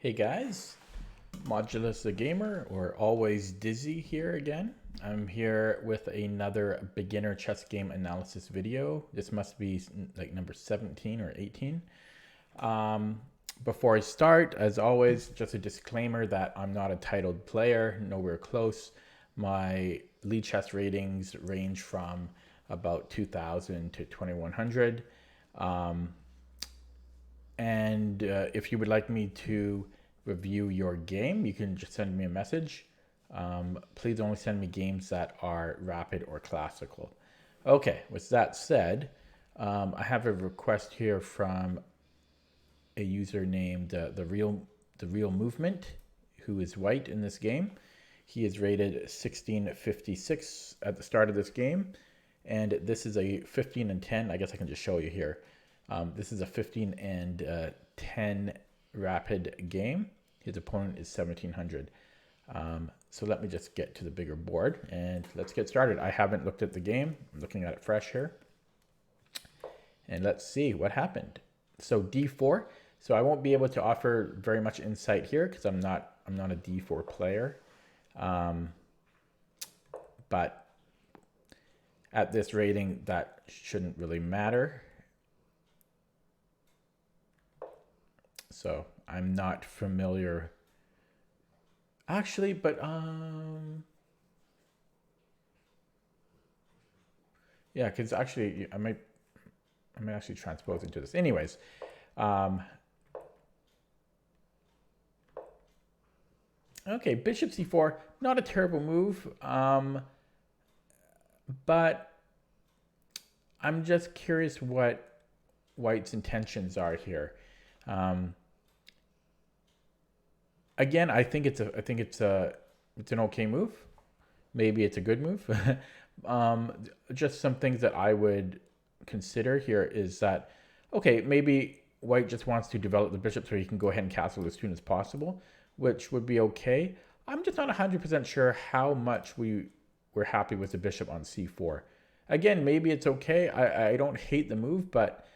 Hey guys, Modulus the Gamer, or Always Dizzy here again. I'm here with another beginner chess game analysis video. This must be like number 17 or 18. Before I start, as always, just a disclaimer that I'm not a titled player, nowhere close. My Lichess ratings range from about 2000 to 2100. And if you would like me to review your game, you can just send me a message. Please only send me games that are rapid or classical. Okay, with that said, I have a request here from a user named TheRealMovement, who is white in this game. He is rated 1656 at the start of this game, and this is a 15 and 10. I guess I can just show you here. This is a 15 and 10 rapid game. His opponent is 1700. So let me just get to the bigger board and let's get started. I haven't looked at the game. I'm looking at it fresh here. And let's see what happened. So d4. So I won't be able to offer very much insight here because I'm not a d4 player. But at this rating, that shouldn't really matter. So I'm not familiar. Actually, but yeah, because actually I might actually transpose into this. Anyways, okay, bishop c4, not a terrible move, but I'm just curious what White's intentions are here. Again, I think it's an okay move. Maybe it's a good move. Just some things that I would consider here is that, okay, maybe White just wants to develop the bishop so he can go ahead and castle as soon as possible, which would be okay. I'm just not 100% sure how much we're happy with the bishop on c4. Again, maybe it's okay. I don't hate the move, but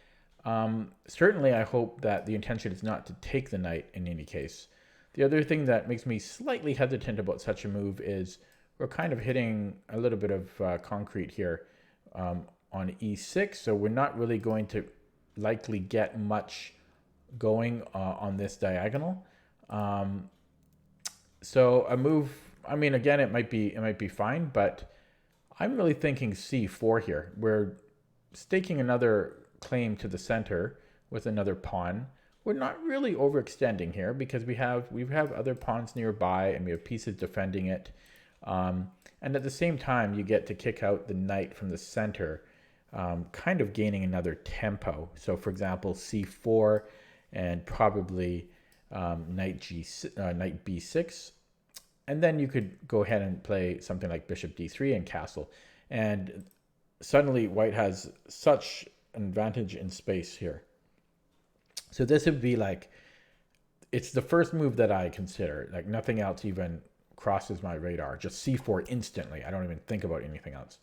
certainly I hope that the intention is not to take the knight in any case. The other thing that makes me slightly hesitant about such a move is we're kind of hitting a little bit of concrete here on e6, so we're not really going to likely get much going on this diagonal. So a move, I mean, again, it might be fine, but I'm really thinking c4 here. We're staking another claim to the center with another pawn. We're not really overextending here because we have other pawns nearby and we have pieces defending it. And at the same time, you get to kick out the knight from the center, kind of gaining another tempo. So for example, c4 and probably knight b6. And then you could go ahead and play something like bishop d3 and castle. And suddenly White has such an advantage in space here. So this would be like, it's the first move that I consider. Like nothing else even crosses my radar. Just c4 instantly. I don't even think about anything else.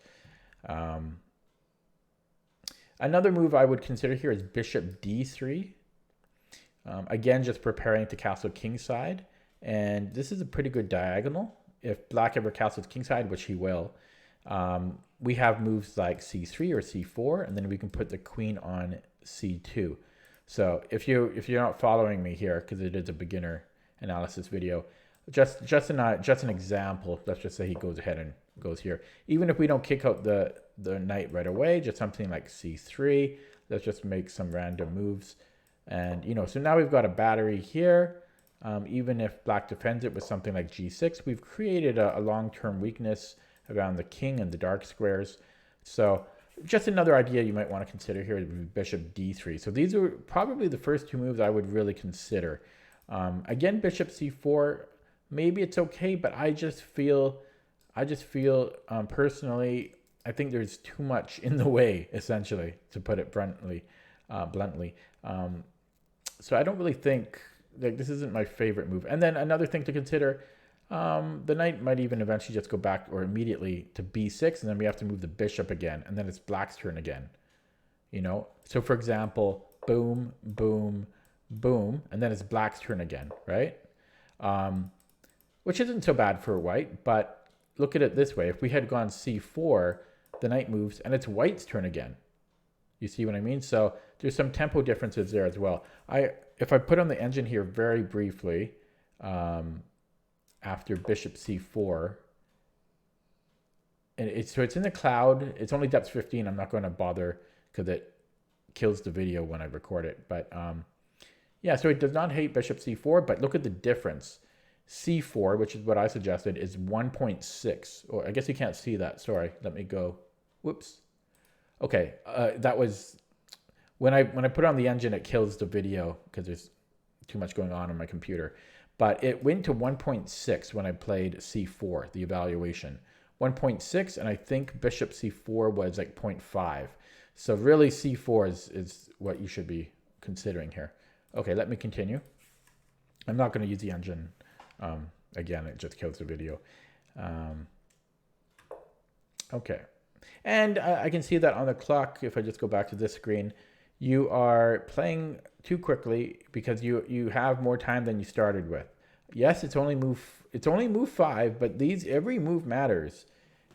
Another move I would consider here is bishop d3. Again, just preparing to castle kingside. And this is a pretty good diagonal. If black ever castles kingside, which he will, we have moves like c3 or c4, and then we can put the queen on c2. So if you're not following me here, because it is a beginner analysis video, just an example. Let's just say he goes ahead and goes here. Even if we don't kick out the knight right away, just something like c3. Let's just make some random moves, and so now we've got a battery here. Even if black defends it with something like g6, we've created a long-term weakness around the king and the dark squares. So just another idea you might want to consider here would be bishop d3. So these are probably the first two moves I would really consider. Again, bishop c4, maybe it's okay, but I just feel personally, I think there's too much in the way, essentially, to put it bluntly. So I don't really think, like, this isn't my favorite move. And then another thing to consider, the knight might even eventually just go back or immediately to b6, and then we have to move the bishop again, and then it's black's turn again. So for example, boom, boom, boom, and then it's black's turn again, right? Which isn't so bad for white, but look at it this way. If we had gone c4, the knight moves, and it's white's turn again. You see what I mean? So there's some tempo differences there as well. If I put on the engine here very briefly, after bishop c4, and it's in the cloud. It's only depth 15. I'm not going to bother because it kills the video when I record it. But yeah, so it does not hate bishop c4, but look at the difference. c4, which is what I suggested, is 1.6. Or I guess you can't see that. Sorry, let me go. Whoops. Okay, that was when I put on the engine, it kills the video because there's too much going on my computer. But it went to 1.6 when I played c4, the evaluation. 1.6, and I think bishop c4 was like 0.5. So really c4 is what you should be considering here. Okay, let me continue. I'm not going to use the engine. Again, it just kills the video. Okay. And I can see that on the clock, if I just go back to this screen, you are playing too quickly because you have more time than you started with. Yes, it's only move 5, but every move matters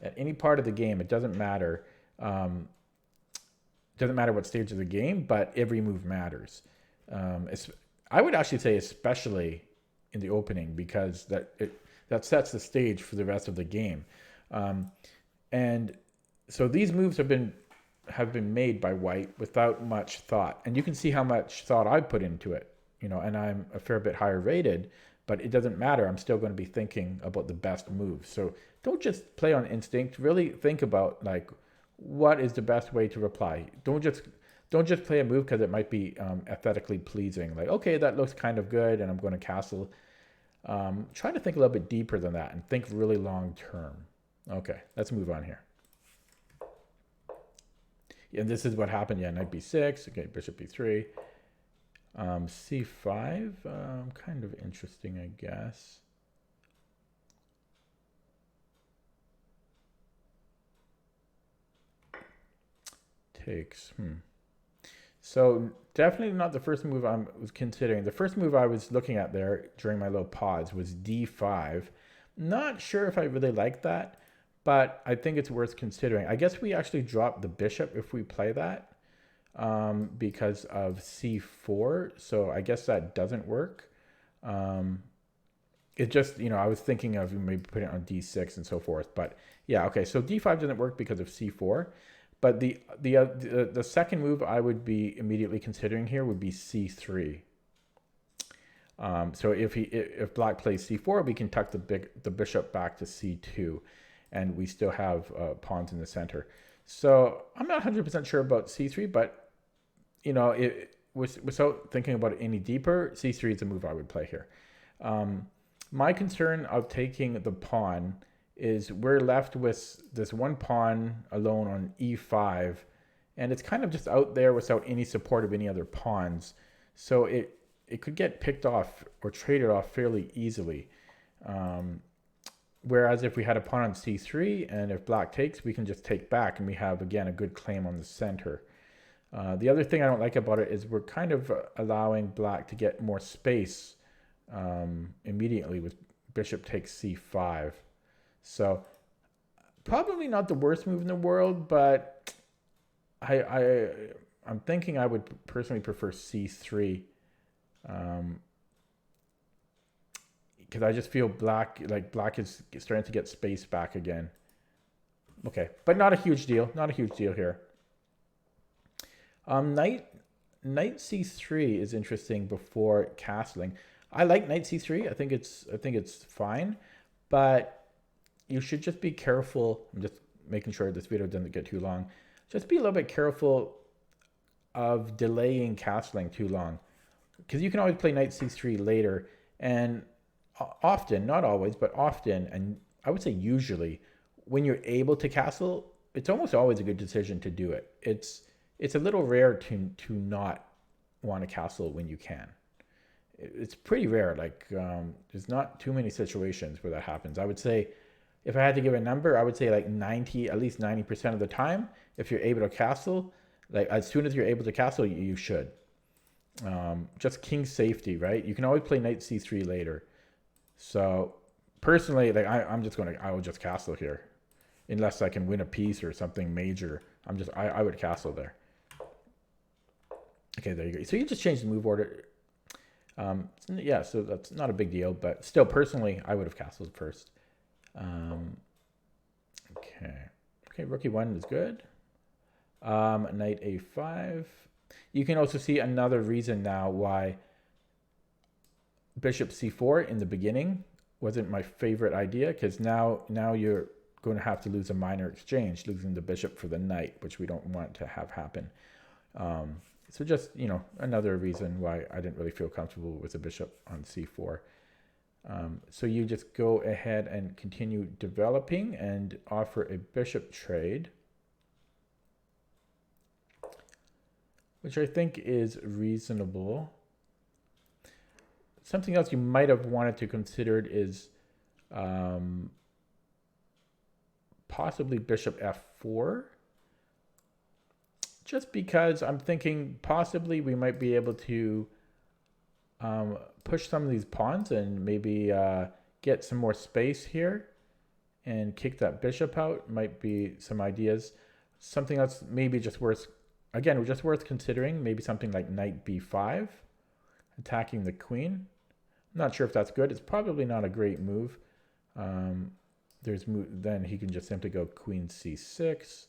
at any part of the game. It doesn't matter. It doesn't matter what stage of the game, but every move matters. I would actually say especially in the opening, because that sets the stage for the rest of the game. And so these moves have been made by white without much thought, and you can see how much thought I put into it. And I'm a fair bit higher rated, but it doesn't matter. I'm still going to be thinking about the best moves. So don't just play on instinct. Really think about like what is the best way to reply. Don't just play a move because it might be aesthetically pleasing. Like, okay, that looks kind of good, and I'm going to castle. Try to think a little bit deeper than that and think really long term. Okay, let's move on here. And this is what happened. Yeah, knight b6. Okay, bishop b3. c5. Kind of interesting, I guess. Takes. So definitely not the first move I was considering. The first move I was looking at there during my little pause was d5. Not sure if I really like that, but I think it's worth considering. I guess we actually drop the bishop if we play that because of c4. So I guess that doesn't work. It just, I was thinking of maybe putting it on d6 and so forth. But yeah, okay. So d5 doesn't work because of c4. But the second move I would be immediately considering here would be c3. So if black plays c4, we can tuck the bishop back to c2, and we still have pawns in the center. So I'm not 100% sure about c3, but without thinking about it any deeper, c3 is a move I would play here. My concern of taking the pawn is we're left with this one pawn alone on e5, and it's kind of just out there without any support of any other pawns. So it could get picked off or traded off fairly easily. Whereas if we had a pawn on c3, and if black takes, we can just take back, and we have, again, a good claim on the center. The other thing I don't like about it is we're kind of allowing black to get more space immediately with bishop takes c5. So probably not the worst move in the world, but I'm thinking I would personally prefer c3 because I just feel black is starting to get space back again. Okay, but not a huge deal. Not a huge deal here. Knight c3 is interesting before castling. I like knight c3. I think it's fine, but you should just be careful. I'm just making sure this video doesn't get too long. Just be a little bit careful of delaying castling too long, because you can always play knight c3 later, and often, not always, but often, and I would say usually, when you're able to castle, it's almost always a good decision to do it. It's a little rare to not want to castle when you can. It's pretty rare. Like there's not too many situations where that happens. I would say, if I had to give a number, I would say like at least 90% of the time, if you're able to castle, like as soon as you're able to castle, you should. just king safety, right? You can always play knight c3 later. So personally, like I will just castle here, unless I can win a piece or something major. I would castle there. Okay, there you go. So you just change the move order. Yeah, so that's not a big deal, but still, personally, I would have castled first. Okay. Okay, rook e1 is good. Knight a5. You can also see another reason now why bishop c4 in the beginning wasn't my favorite idea, because now you're going to have to lose a minor exchange, losing the bishop for the knight, which we don't want to have happen. So just, another reason why I didn't really feel comfortable with the bishop on c4. So you just go ahead and continue developing and offer a bishop trade, which I think is reasonable. Something else you might have wanted to consider is possibly bishop f4. Just because I'm thinking possibly we might be able to push some of these pawns and maybe get some more space here and kick that bishop out. Might be some ideas. Something else maybe just worth considering. Maybe something like knight b5, attacking the queen. I'm not sure if that's good. It's probably not a great move. Then he can just simply go queen c6.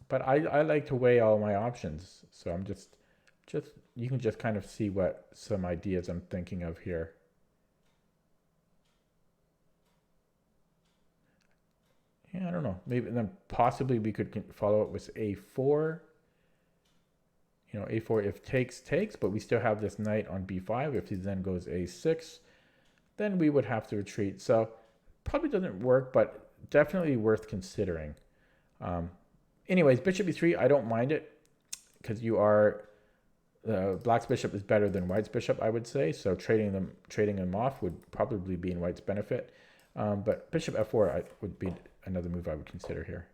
But I like to weigh all my options. So I'm just you can just kind of see what some ideas I'm thinking of here. Yeah, I don't know. Maybe then possibly we could follow it with a4. A4 if takes, but we still have this knight on b5. If he then goes a6, then we would have to retreat. So probably doesn't work, but definitely worth considering. Anyways, bishop e3, I don't mind it because black's bishop is better than white's bishop, I would say. So trading them off would probably be in white's benefit. But bishop f4 would be another move I would consider here.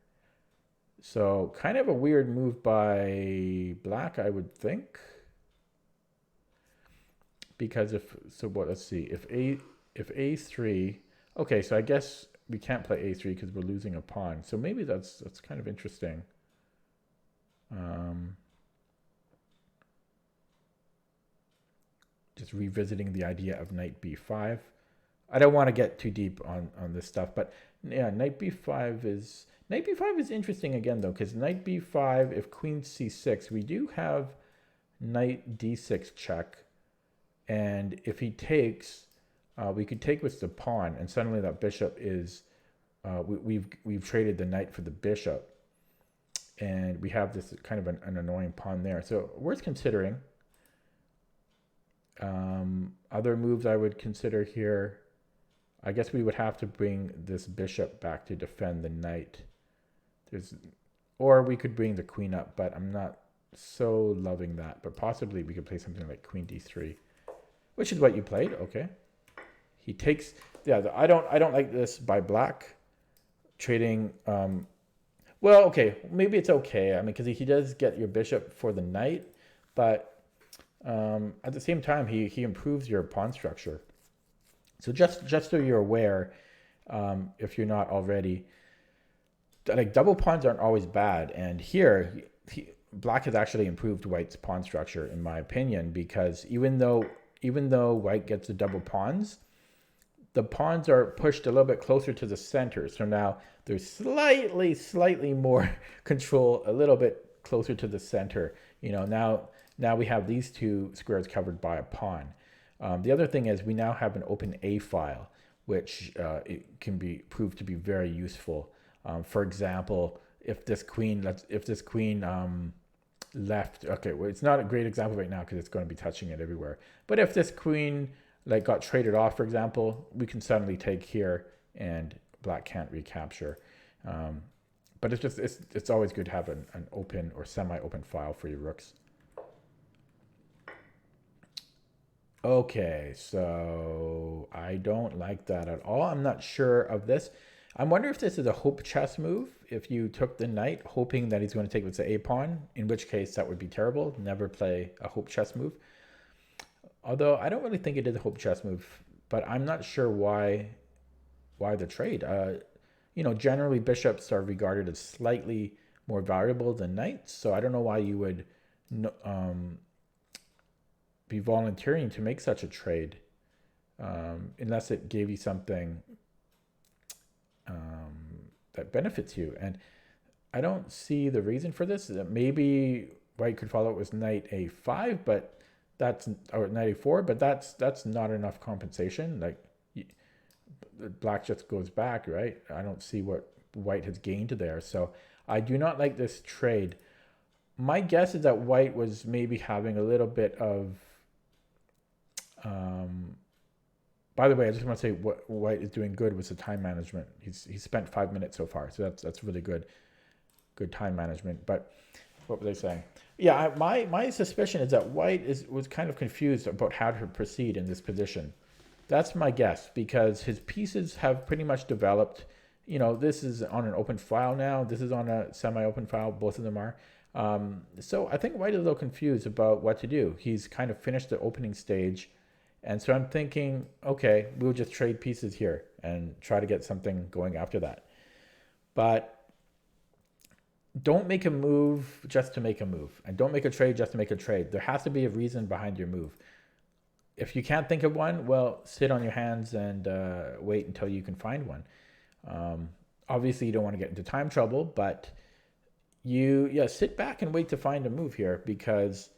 So kind of a weird move by black, I would think. Because let's see. If a3, okay, so I guess we can't play a3 because we're losing a pawn. So maybe that's kind of interesting. Just revisiting the idea of knight b5. I don't want to get too deep on this stuff, but yeah, knight b5 is interesting again though, because knight b5, if queen c6, we do have knight d6 check, and if he takes, we could take with the pawn, and suddenly that bishop is we've traded the knight for the bishop, and we have this kind of an annoying pawn there. So worth considering. Other moves I would consider here, I guess we would have to bring this bishop back to defend the knight. Or we could bring the queen up, but I'm not so loving that. But possibly we could play something like queen d3, which is what you played. Okay, he takes. Yeah, I don't like this by black trading. Well, okay, maybe it's okay. I mean, because he does get your bishop for the knight, but at the same time, he improves your pawn structure. So just so you're aware, if you're not already, like double pawns aren't always bad. And here, black has actually improved white's pawn structure, in my opinion, because even though white gets the double pawns, the pawns are pushed a little bit closer to the center. So now there's slightly more control, a little bit closer to the center. Now we have these two squares covered by a pawn. The other thing is we now have an open A file, which it can be proved to be very useful. For example, if this queen left, okay, well, it's not a great example right now because it's going to be touching it everywhere. But if this queen got traded off, for example, we can suddenly take here and black can't recapture. But it's always good to have an open or semi-open file for your rooks. Okay, so I don't like that at all. I'm not sure of this. I'm wondering if this is a hope chess move. If you took the knight, hoping that he's going to take with the a pawn, in which case that would be terrible. Never play a hope chess move. Although I don't really think it is a hope chess move, but I'm not sure why the trade. Generally bishops are regarded as slightly more valuable than knights, so I don't know why you would be volunteering to make such a trade, unless it gave you something that benefits you. And I don't see the reason for this. Maybe white could follow it with knight a5, but or knight a4, but that's not enough compensation. Like black just goes back, right? I don't see what white has gained there. So I do not like this trade. My guess is that white was maybe having a little bit of by the way, I just want to say what white is doing good with the time management. He's spent 5 minutes so far, so that's really good time management. But what was I saying? Yeah, my suspicion is that white was kind of confused about how to proceed in this position. That's my guess, because his pieces have pretty much developed. This is on an open file now. This is on a semi-open file. Both of them are. So I think white is a little confused about what to do. He's kind of finished the opening stage. And so I'm thinking, okay, we'll just trade pieces here and try to get something going after that. But don't make a move just to make a move. And don't make a trade just to make a trade. There has to be a reason behind your move. If you can't think of one, well, sit on your hands and wait until you can find one. Obviously, you don't want to get into time trouble, but sit back and wait to find a move here, because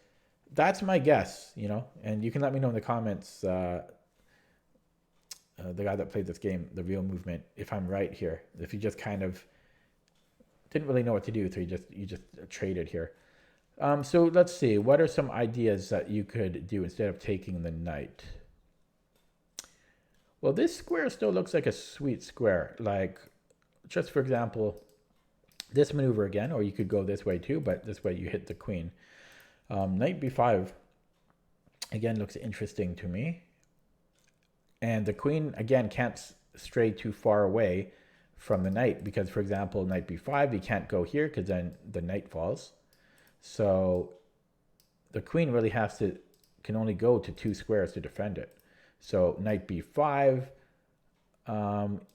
that's my guess, and you can let me know in the comments, the guy that played this game, TheRealMovement, if I'm right here. If you just kind of didn't really know what to do, so you just traded here. So let's see, what are some ideas that you could do instead of taking the knight? Well, this square still looks like a sweet square. Like, just for example, this maneuver again, or you could go this way too, but this way you hit the queen. Knight b5, again, looks interesting to me. And the queen, again, can't stray too far away from the knight, because, for example, knight b5, you can't go here because then the knight falls. So the queen really can only go to 2 squares to defend it. So knight b5,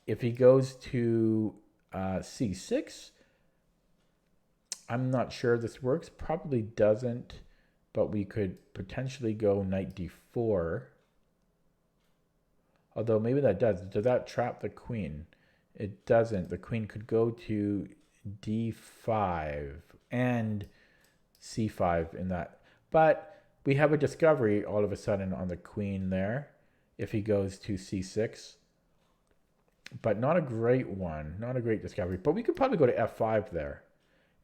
if he goes to c6, I'm not sure this works. Probably doesn't, but we could potentially go knight d4. Although maybe that does. Does that trap the queen? It doesn't. The queen could go to d5 and c5 in that. But we have a discovery all of a sudden on the queen there if he goes to c6. But not a great one. Not a great discovery. But we could probably go to f5 there.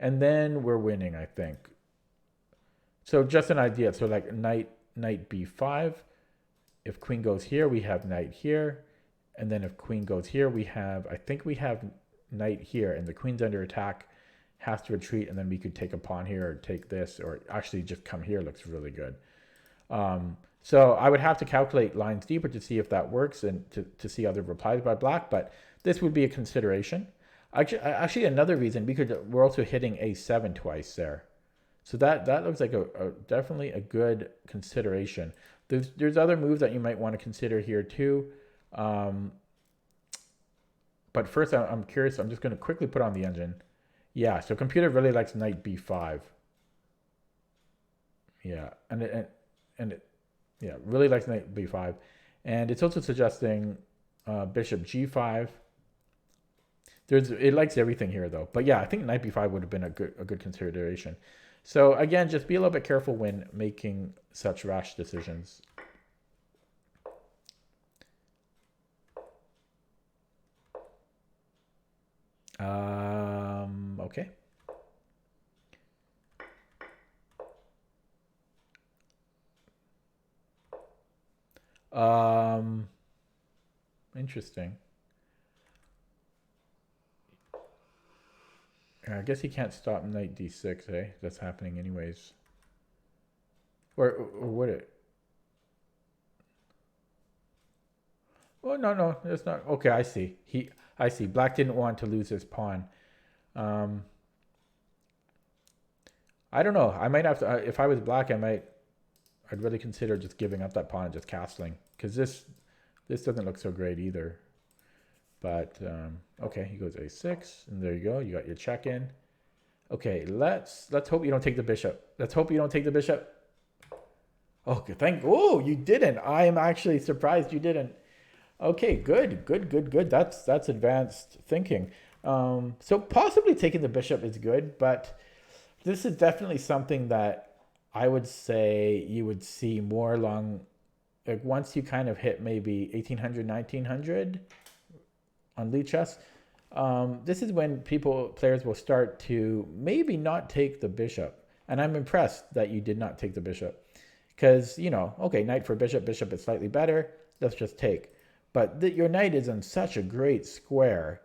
And then we're winning, I think. So just an idea. So like knight b5. If queen goes here, we have knight here. And then if queen goes here, I think we have knight here. And the queen's under attack, has to retreat. And then we could take a pawn here or take this. Or actually just come here. Looks really good. So I would have to calculate lines deeper to see if that works and to see other replies by black. But this would be a consideration. Actually, another reason, we're also hitting a7 twice there. So that looks like definitely a good consideration. There's other moves that you might want to consider here too. But first, I'm curious. I'm just going to quickly put on the engine. Yeah, so computer really likes knight b5. Yeah, and it really likes knight b5. And it's also suggesting bishop g5. It likes everything here though. But yeah, I think knight b5 would have been a good consideration. So again, just be a little bit careful when making such rash decisions. Okay. Interesting. I guess he can't stop knight d6, eh? That's happening anyways. Or would it? Oh, no, it's not. Okay, I see. I see. Black didn't want to lose his pawn. Um, I don't know. I might have to. If I was black, I'd really consider just giving up that pawn and just castling, because this doesn't look so great either. But okay, he goes a6, and there you go. You got your check in. Okay, let's hope you don't take the bishop. Let's hope you don't take the bishop. Oh, good. Oh, you didn't. I am actually surprised you didn't. Okay, good. That's advanced thinking. So possibly taking the bishop is good, but this is definitely something that I would say you would see more along, like once you kind of hit maybe 1800, 1900 on Lichess. This is when players will start to maybe not take the bishop. And I'm impressed that you did not take the bishop. Because, okay, knight for bishop is slightly better. Let's just take. But your knight is in such a great square,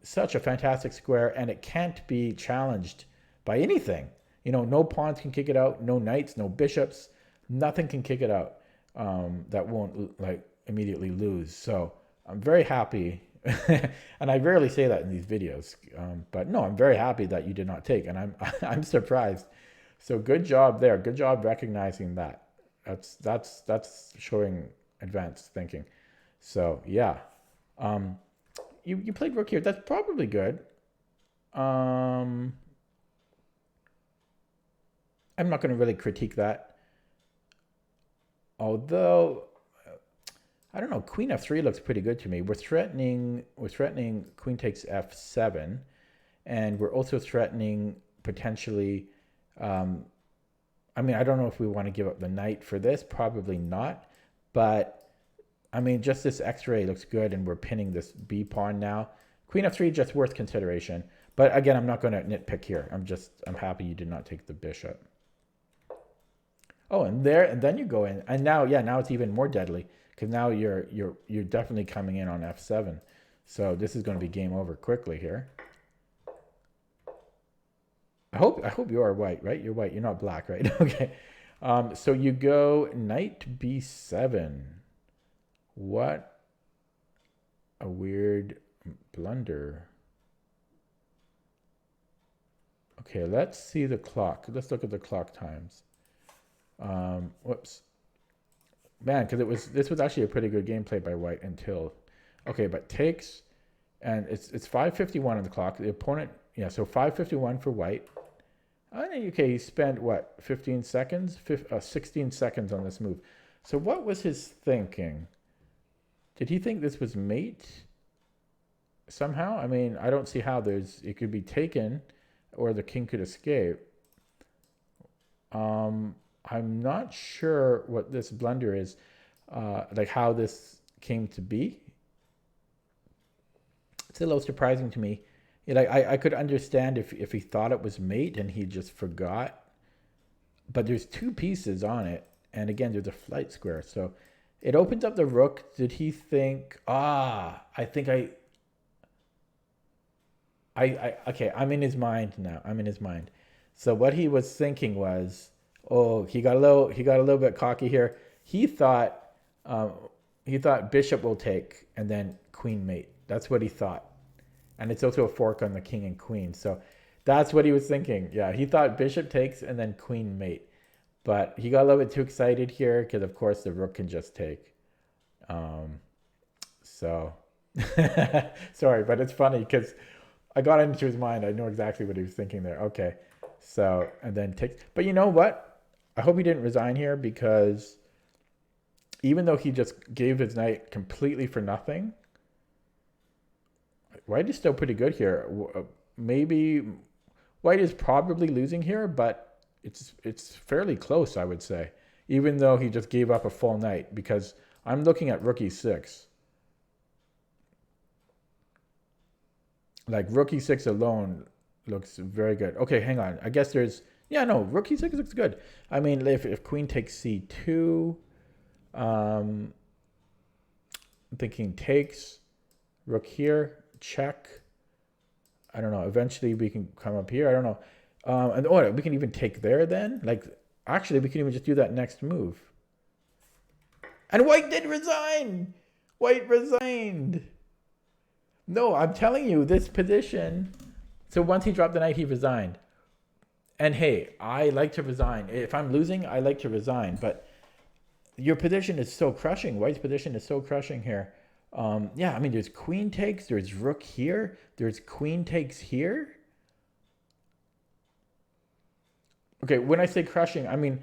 such a fantastic square, and it can't be challenged by anything. No pawns can kick it out, no knights, no bishops, nothing can kick it out that won't immediately lose. So I'm very happy, and I rarely say that in these videos, but no, I'm very happy that you did not take, and I'm surprised. So good job there. Good job recognizing that. That's showing advanced thinking. So yeah, you played rook here. That's probably good. I'm not going to really critique that. Although, I don't know, queen f3 looks pretty good to me. We're threatening queen takes f7, and we're also threatening potentially. I mean, I don't know if we want to give up the knight for this. Probably not. But, I mean, just this x-ray looks good, and we're pinning this b pawn now. Queen f3 just worth consideration. But again, I'm not going to nitpick here. I'm happy you did not take the bishop. Oh, and then you go in, and now it's even more deadly, because now you're definitely coming in on f7. So this is going to be game over quickly here. I hope you are white, right? You're white. You're not black, right? Okay. So you go knight b7. What a weird blunder. Okay, let's see the clock. Let's look at the clock times. Whoops. Man, because this was actually a pretty good gameplay by white until. Okay, but takes, and it's 5:51 on the clock. The opponent, so 5:51 for white. Okay, he spent what, 15 seconds? 16 seconds on this move. So what was his thinking? Did he think this was mate somehow? I mean, I don't see how it could be taken or the king could escape. I'm not sure what this blunder is, like how this came to be. It's a little surprising to me. I could understand if he thought it was mate and he just forgot. But there's two pieces on it. And again, there's a flight square. So it opens up the rook. Did he think, okay, I'm in his mind now. I'm in his mind. So what he was thinking was, he got a little bit cocky here. He thought bishop will take and then queen mate. That's what he thought. And it's also a fork on the king and queen. So that's what he was thinking. Yeah, he thought bishop takes and then queen mate. But he got a little bit too excited here because, of course, the rook can just take. So, sorry, but it's funny because I got into his mind. I know exactly what he was thinking there. Okay, so, and then takes. But you know what? I hope he didn't resign here, because even though he just gave his knight completely for nothing, white is still pretty good here. Maybe white is probably losing here, but it's fairly close, I would say, even though he just gave up a full knight, because I'm looking at rook e6. Like rook e6 alone looks very good. Okay, hang on. I guess there's, rook e6 looks good. I mean, if queen takes c2, I'm thinking takes, rook here, check. I don't know. Eventually we can come up here. I don't know. And we can even take there then. Like, actually, we can even just do that next move. And white did resign. White resigned. No, I'm telling you, this position. So once he dropped the knight, he resigned. And hey, I like to resign. If I'm losing, I like to resign. But your position is so crushing. White's position is so crushing here. Yeah, I mean, there's queen takes, there's rook here, there's queen takes here. Okay, when I say crushing, I mean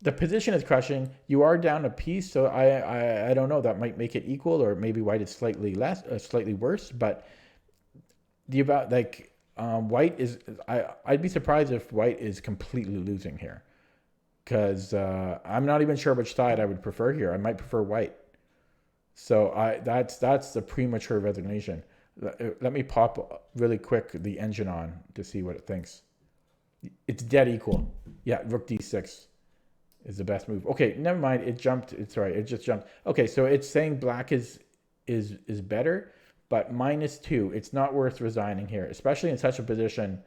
the position is crushing. You are down a piece, so I don't know. That might make it equal, or maybe white is slightly less, slightly worse. But the about like white is, I'd be surprised if white is completely losing here, because I'm not even sure which side I would prefer here. I might prefer white. So that's the premature resignation. Let me pop really quick the engine on to see what it thinks. It's dead equal. Yeah, rook d6 is the best move. Okay, never mind. It jumped. It's all right. It just jumped. Okay, so it's saying black is better, but -2. It's not worth resigning here, especially in such a position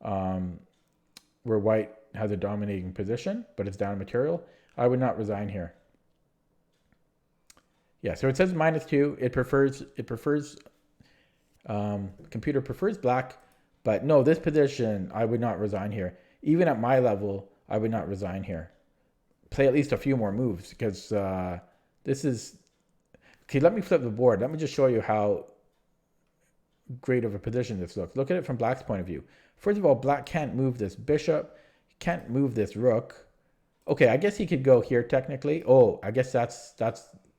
where white has a dominating position, but it's down material. I would not resign here. Yeah, so it says -2. It prefers computer prefers black, but no, this position I would not resign here. Even at my level, I would not resign here. Play at least a few more moves, because this is okay. Let me flip the board. Let me just show you how great of a position this looks. Look at it from black's point of view. First of all, black can't move this bishop, can't move this rook. Okay, I guess he could go here technically. Oh, I guess that's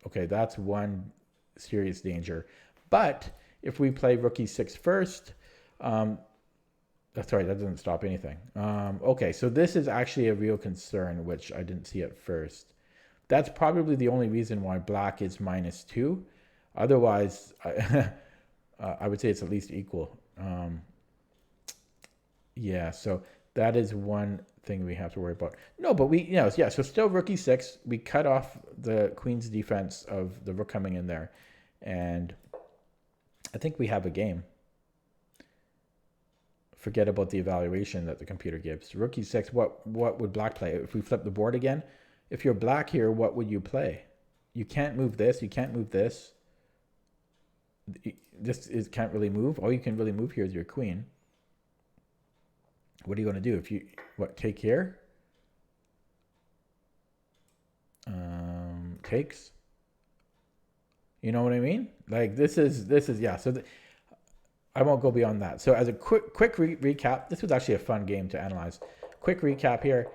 okay. That's one serious danger. But if we play rook e6 first, that's right, that doesn't stop anything. Okay, so this is actually a real concern, which I didn't see at first. That's probably the only reason why black is -2. Otherwise, I would say it's at least equal. Yeah, so that is one thing we have to worry about. No, but yeah, so still rook e6. We cut off the queen's defense of the rook coming in there. And I think we have a game. Forget about the evaluation that the computer gives. Rook e6, what would black play? If we flip the board again, if you're black here, what would you play? You can't move this. You can't move this. This can't really move. All you can really move here is your queen. What are you going to do? If you, take here? Takes. You know what I mean? Like this is yeah. So I won't go beyond that. So as a quick recap, this was actually a fun game to analyze. Quick recap here.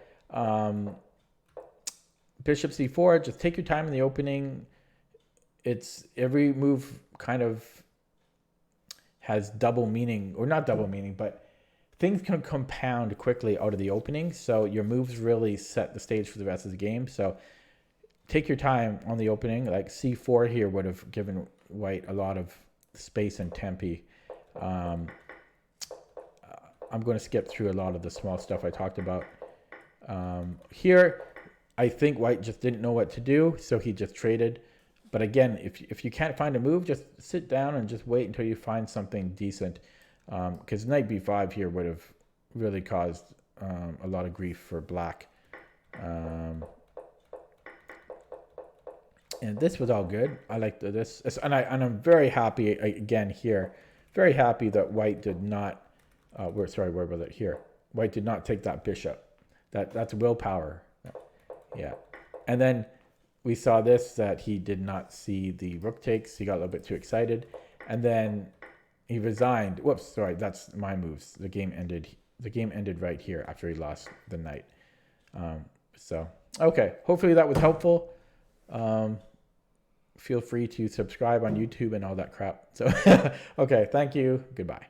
Bishop c4, just take your time in the opening. It's every move kind of has double meaning, or not double meaning, but things can compound quickly out of the opening. So your moves really set the stage for the rest of the game. So take your time on the opening. Like c4 here would have given white a lot of space and tempi. I'm going to skip through a lot of the small stuff I talked about. Here, I think white just didn't know what to do, so he just traded. But again, if you can't find a move, just sit down and just wait until you find something decent. Because knight b5 here would have really caused a lot of grief for black. And this was all good. I liked this, and I'm very happy again here. Very happy that white did not. Where was it? Here, white did not take that bishop. That's willpower. Yeah, and then we saw this, that he did not see the rook takes. He got a little bit too excited, and then he resigned. Whoops, sorry, that's my moves. The game ended. The game ended right here after he lost the knight. So okay, hopefully that was helpful. Feel free to subscribe on YouTube and all that crap. So okay, thank you. Goodbye.